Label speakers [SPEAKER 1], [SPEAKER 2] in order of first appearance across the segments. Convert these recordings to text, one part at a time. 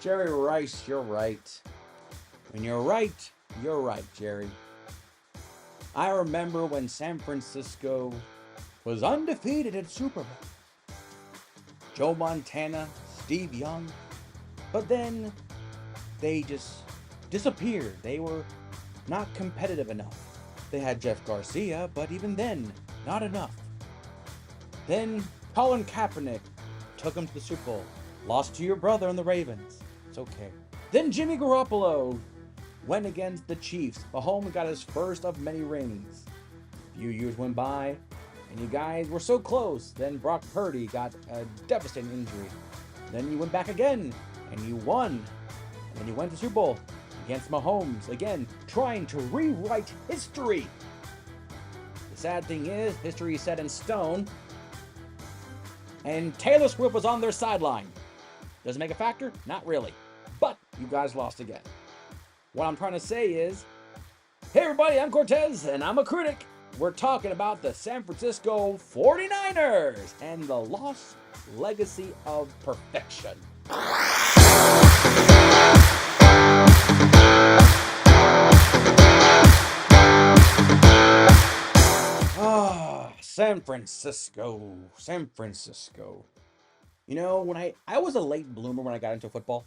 [SPEAKER 1] Jerry Rice, you're right. When you're right, Jerry. I remember when San Francisco was undefeated at Super Bowl. Joe Montana, Steve Young, but then they just disappeared. They were not competitive enough. They had Jeff Garcia, but even then, not enough. Then Colin Kaepernick took him to the Super Bowl. Lost to your brother and the Ravens. It's okay. Then Jimmy Garoppolo went against the Chiefs. Mahomes got his first of many rings. A few years went by, and you guys were so close. Then Brock Purdy got a devastating injury. Then you went back again, and you won. And then you went to Super Bowl against Mahomes, again, trying to rewrite history. The sad thing is, history is set in stone, and Taylor Swift was on their sideline. Does it make a factor? Not really. But you guys lost again. What I'm trying to say is, hey everybody, I'm Cortez, and I'm a critic. We're talking about the San Francisco 49ers and the lost legacy of perfection. San Francisco. San Francisco. You know, when I was a late bloomer when I got into football,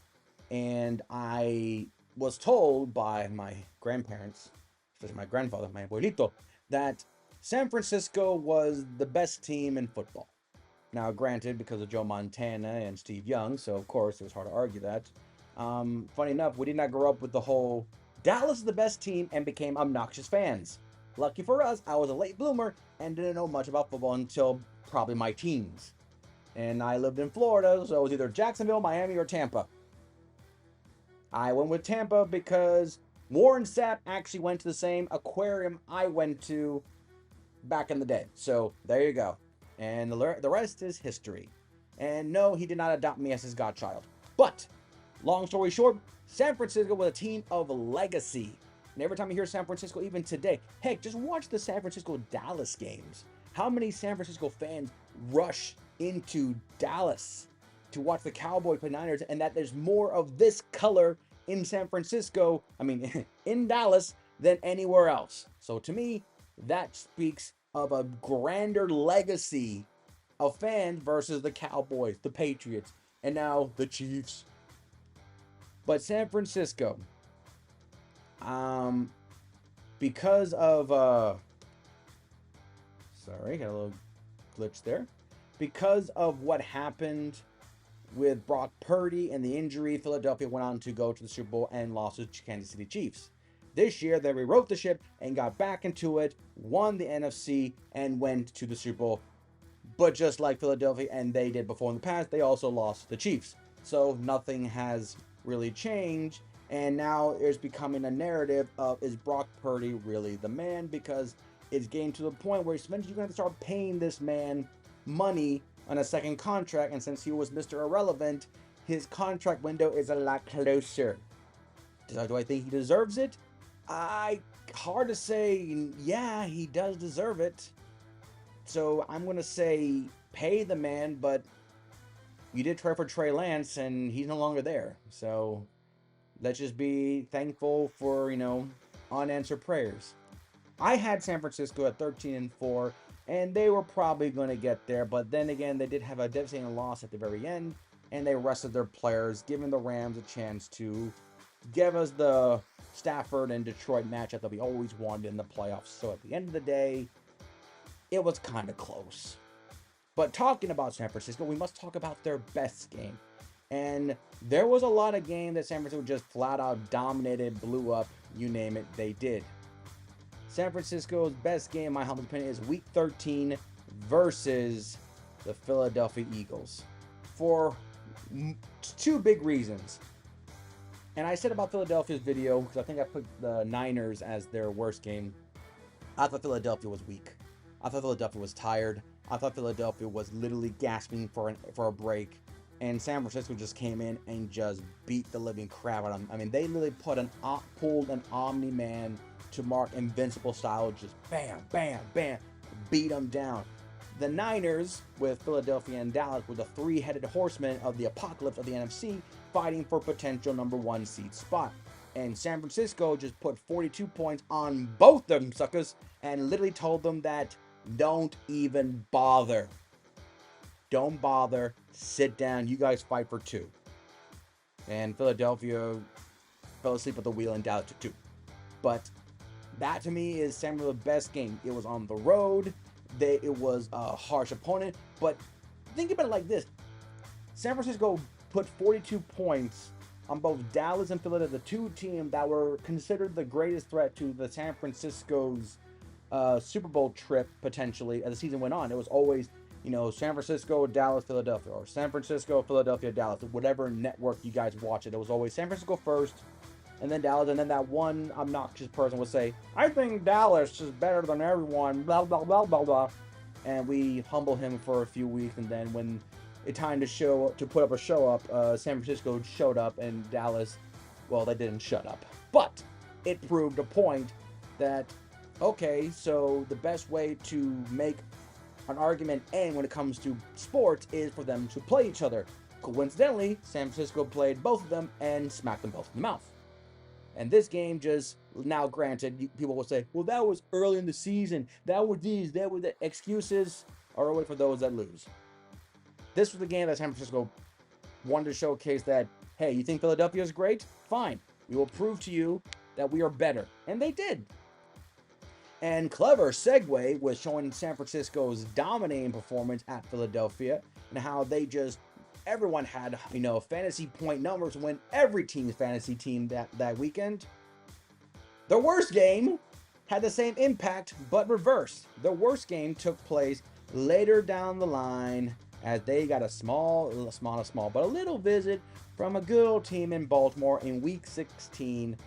[SPEAKER 1] and I was told by my grandparents, especially my grandfather, my abuelito, that San Francisco was the best team in football. Now, granted, because of Joe Montana and Steve Young, so of course it was hard to argue that. Funny enough, we did not grow up with the whole Dallas is the best team and became obnoxious fans. Lucky for us, I was a late bloomer and didn't know much about football until probably my teens. And I lived in Florida, so it was either Jacksonville, Miami, or Tampa. I went with Tampa because Warren Sapp actually went to the same aquarium I went to back in the day. So there you go. And the rest is history. And no, he did not adopt me as his godchild. But, long story short, San Francisco was a team of legacy. And every time you hear San Francisco, even today, heck, just watch the San Francisco Dallas games. How many San Francisco fans rush into Dallas to watch the Cowboys play Niners, and that there's more of this color in San Francisco, in Dallas, than anywhere else. So to me, that speaks of a grander legacy of fans versus the Cowboys, the Patriots, and now the Chiefs. But San Francisco, because of sorry, got a little glitch there. Because of what happened with Brock Purdy and the injury, Philadelphia went on to go to the Super Bowl and lost to Kansas City Chiefs. This year, they rewrote the ship and got back into it, won the NFC, and went to the Super Bowl. But just like Philadelphia and they did before in the past, they also lost to the Chiefs. So nothing has really changed. And now it's becoming a narrative of, is Brock Purdy really the man? Because it's getting to the point where eventually you're going to start paying this man money on a second contract. And since he was Mr. Irrelevant, his contract window is a lot closer. Do I think he deserves it? Hard to say. Yeah, he does deserve it. So I'm going to say pay the man, but you did trade for Trey Lance and he's no longer there. So let's just be thankful for, unanswered prayers. I had San Francisco at 13-4, and they were probably going to get there. But then again, they did have a devastating loss at the very end, and they rested their players, giving the Rams a chance to give us the Stafford and Detroit matchup that we always wanted in the playoffs. So at the end of the day, it was kind of close. But talking about San Francisco, we must talk about their best game. And there was a lot of games that San Francisco just flat out dominated, blew up, you name it, they did. San Francisco's best game, in my humble opinion, is Week 13 versus the Philadelphia Eagles. For two big reasons. And I said about Philadelphia's video, because I think I put the Niners as their worst game. I thought Philadelphia was weak. I thought Philadelphia was tired. I thought Philadelphia was literally gasping for a break. And San Francisco just came in and just beat the living crap out of them. They literally pulled an Omni-Man to Mark Invincible style, just bam, bam, bam, beat them down. The Niners, with Philadelphia and Dallas, were the three-headed horsemen of the apocalypse of the NFC, fighting for potential number one seed spot. And San Francisco just put 42 points on both them suckers and literally told them that don't even bother. Don't bother. Sit down. You guys fight for two. And Philadelphia fell asleep at the wheel and Dallas took two. But that to me is San Francisco's best game. It was on the road. It was a harsh opponent. But think about it like this. San Francisco put 42 points on both Dallas and Philadelphia, the two teams that were considered the greatest threat to the San Francisco's Super Bowl trip potentially as the season went on. It was always, San Francisco, Dallas, Philadelphia, or San Francisco, Philadelphia, Dallas, whatever network you guys watch it. It was always San Francisco first, and then Dallas, and then that one obnoxious person would say, I think Dallas is better than everyone, blah, blah, blah, blah, blah. And we humble him for a few weeks, and then when it time to put up a show up, San Francisco showed up, and Dallas, well, they didn't shut up. But it proved a point that, okay, so the best way to make an argument end when it comes to sports is for them to play each other. Coincidentally, San Francisco played both of them and smacked them both in the mouth. And this game just, now granted, people will say, well, that was early in the season. That were the excuses are only for those that lose. This was the game that San Francisco wanted to showcase that, hey, you think Philadelphia is great? Fine. We will prove to you that we are better. And they did. And clever segue was showing San Francisco's dominating performance at Philadelphia and how everyone had, fantasy point numbers to win every team's fantasy team that weekend. The worst game had the same impact, but reversed. The worst game took place later down the line as they got but a little visit from a good old team in Baltimore in Week 16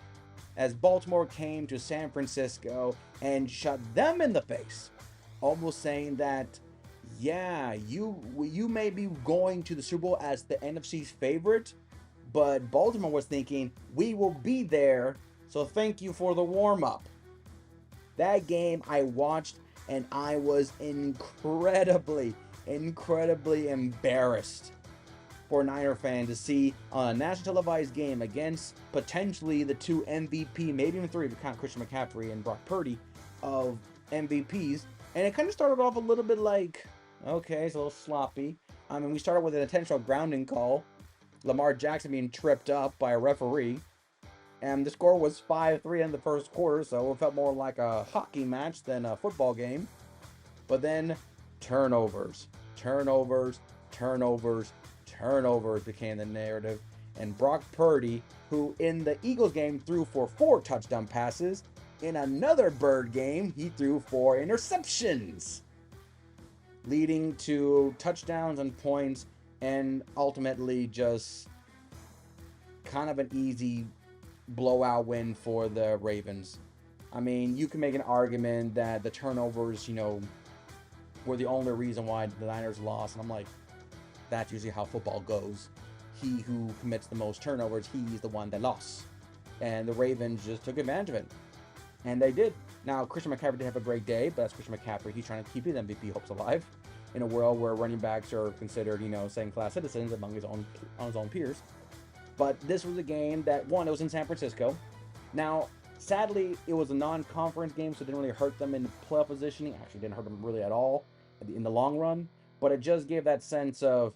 [SPEAKER 1] as Baltimore came to San Francisco and shut them in the face, almost saying that, yeah, you may be going to the Super Bowl as the NFC's favorite, but Baltimore was thinking, we will be there, so thank you for the warm-up. That game I watched, and I was incredibly embarrassed for a Niner fan to see on a national televised game against potentially the two MVP, maybe even three, if you count Christian McCaffrey and Brock Purdy, of MVPs. And it kind of started off a little bit like, okay, it's a little sloppy. I mean, we started with an intentional grounding call, Lamar Jackson being tripped up by a referee, and the score was 5-3 in the first quarter, so it felt more like a hockey match than a football game. But then turnovers became the narrative, and Brock Purdy, who in the Eagles game threw for 4 touchdown passes, in another Bird game he threw 4 interceptions, leading to touchdowns and points, and ultimately just kind of an easy blowout win for the Ravens. I mean, you can make an argument that the turnovers, were the only reason why the Niners lost, and I'm like, that's usually how football goes. He who commits the most turnovers, he's the one that lost. And the Ravens just took advantage of it. And they did. Now, Christian McCaffrey did have a great day, but that's Christian McCaffrey. He's trying to keep his MVP hopes alive in a world where running backs are considered, second-class citizens among his own peers. But this was a game that, one, it was in San Francisco. Now, sadly, it was a non-conference game, so it didn't really hurt them in playoff positioning. Actually, didn't hurt them really at all in the long run. But it just gave that sense of,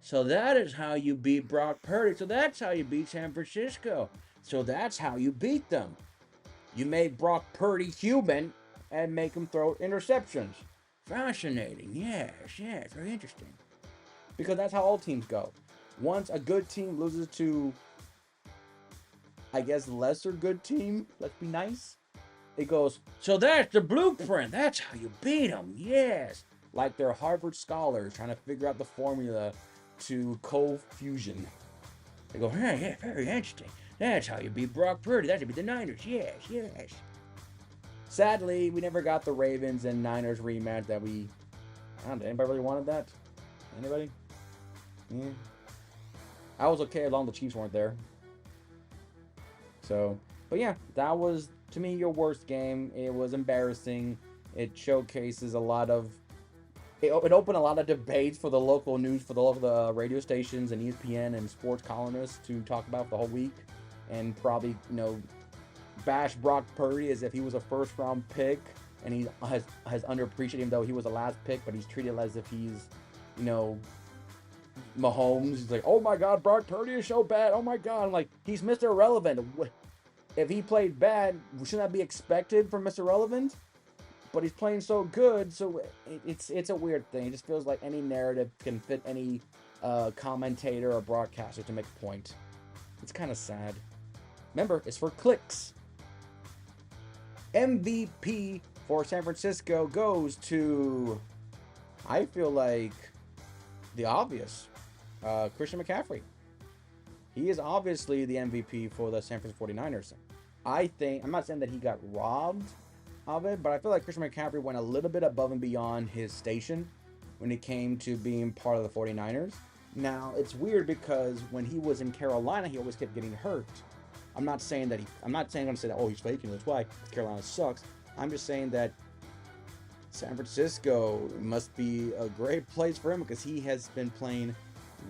[SPEAKER 1] so that is how you beat Brock Purdy. So that's how you beat San Francisco. So that's how you beat them. You made Brock Purdy human and make him throw interceptions. Fascinating. Yes, very interesting. Because that's how all teams go. Once a good team loses to, I guess, lesser good team, let's be nice, it goes, so that's the blueprint. That's how you beat them. Yes. Like they're Harvard scholars trying to figure out the formula to cold fusion. They go, yeah, very interesting. That's how you beat Brock Purdy. That's how you beat the Niners. Yes. Sadly, we never got the Ravens and Niners rematch that we... I don't know, anybody really wanted that? Anybody? Yeah. I was okay as long as the Chiefs weren't there. So, but yeah, that was, to me, your worst game. It was embarrassing. It showcases a lot of it opened a lot of debates for the local news, for the local radio stations and ESPN and sports columnists to talk about the whole week, and probably bash Brock Purdy as if he was a first round pick and he has underappreciated him, though he was the last pick, but he's treated as if he's you know Mahomes. He's like, oh my God, Brock Purdy is so bad. Oh my God, I'm like, he's Mr. Irrelevant. If he played bad, shouldn't that be expected from Mr. Irrelevant? But he's playing so good, so it's a weird thing. It just feels like any narrative can fit any commentator or broadcaster to make a point. It's kind of sad. Remember, it's for clicks. MVP for San Francisco goes to, I feel like, the obvious, Christian McCaffrey. He is obviously the MVP for the San Francisco 49ers. I'm not saying that he got robbed of it, but I feel like Christian McCaffrey went a little bit above and beyond his station when it came to being part of the 49ers. Now, it's weird because when he was in Carolina, he always kept getting hurt. I'm not saying that oh, he's faking, that's why Carolina sucks. I'm just saying that San Francisco must be a great place for him because he has been playing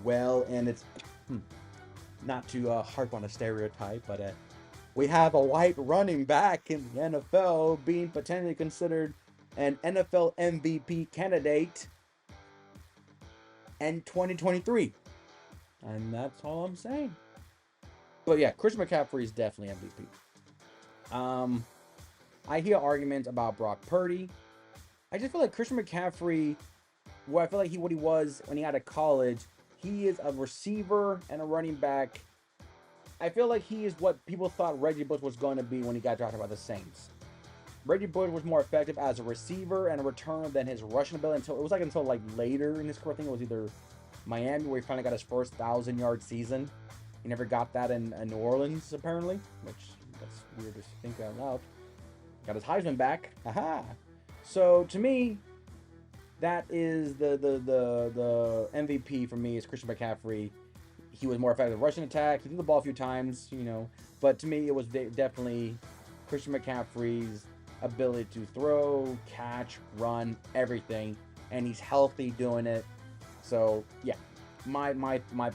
[SPEAKER 1] well, and it's not to harp on a stereotype, but we have a white running back in the NFL being potentially considered an NFL MVP candidate in 2023. And that's all I'm saying. But yeah, Christian McCaffrey is definitely MVP. I hear arguments about Brock Purdy. I just feel like Christian McCaffrey, what he was when he got out of college, he is a receiver and a running back. I feel like he is what people thought Reggie Bush was going to be when he got drafted by the Saints. Reggie Bush was more effective as a receiver and a returner than his rushing ability until later in his career. I think it was either Miami where he finally got his first 1,000-yard season. He never got that in New Orleans, apparently, which that's weird to think out loud. Got his Heisman back. Haha. So to me, that is the MVP for me is Christian McCaffrey. He was more effective rushing attack. He threw the ball a few times, but to me it was definitely Christian McCaffrey's ability to throw, catch, run, everything, and he's healthy doing it. So yeah, my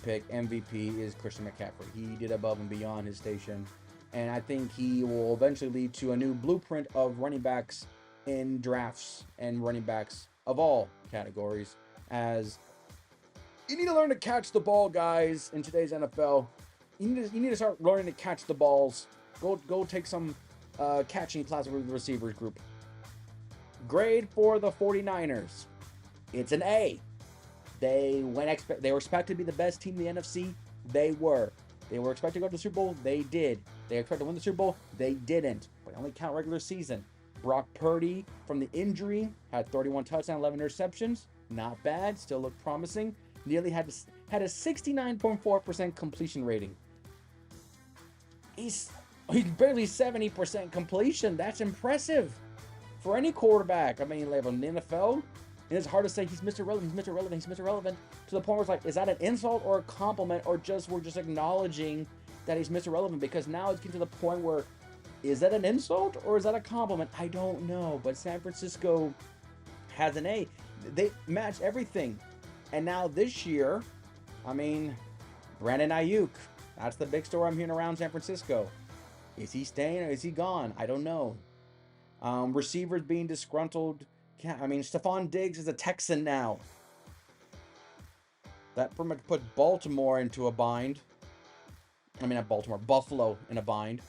[SPEAKER 1] pick MVP is Christian McCaffrey. He did above and beyond his station, and I think he will eventually lead to a new blueprint of running backs in drafts and running backs of all categories. As you need to learn to catch the ball, guys, in today's NFL. You need to start learning to catch the balls. Go take some catching classes with the receivers group. Grade for the 49ers. It's an A. They were expected to be the best team in the NFC. They were. They were expected to go to the Super Bowl. They did. They expected to win the Super Bowl. They didn't. But only count regular season. Brock Purdy, from the injury, had 31 touchdowns, 11 interceptions. Not bad. Still looked promising. Nearly had a 69.4% completion rating. He's barely 70% completion. That's impressive for any quarterback. I mean, like in the NFL, and it's hard to say he's Mr. Relevant, he's Mr. Relevant, he's Mr. Relevant, to the point where it's like, is that an insult or a compliment, or we're just acknowledging that he's Mr. Relevant? Because now it's getting to the point where, is that an insult or is that a compliment? I don't know. But San Francisco has an A. They match everything. And now this year, I mean, Brandon Ayuk. That's the big story I'm hearing around San Francisco. Is he staying or is he gone? I don't know. Receivers being disgruntled. I mean, Stephon Diggs is a Texan now. That pretty much put Baltimore into a bind. I mean, not Baltimore, Buffalo in a bind.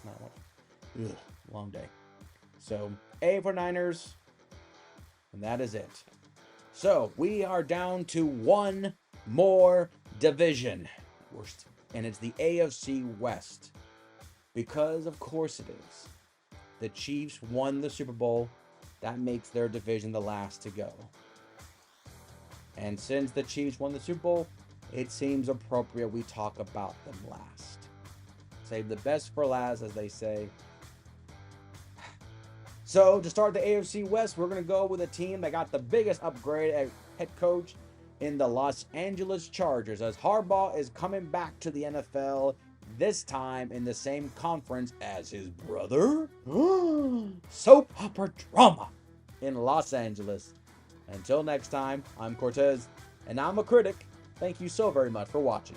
[SPEAKER 1] Ugh, long day. So, A for Niners. And that is it. So, we are down to one more division. And it's the AFC West. Because, of course it is. The Chiefs won the Super Bowl. That makes their division the last to go. And since the Chiefs won the Super Bowl, it seems appropriate we talk about them last. Save the best for last, as they say. So, to start the AFC West, we're going to go with a team that got the biggest upgrade at head coach in the Los Angeles Chargers, as Harbaugh is coming back to the NFL, this time in the same conference as his brother. Soap opera drama in Los Angeles. Until next time, I'm Cortez, and I'm a critic. Thank you so very much for watching.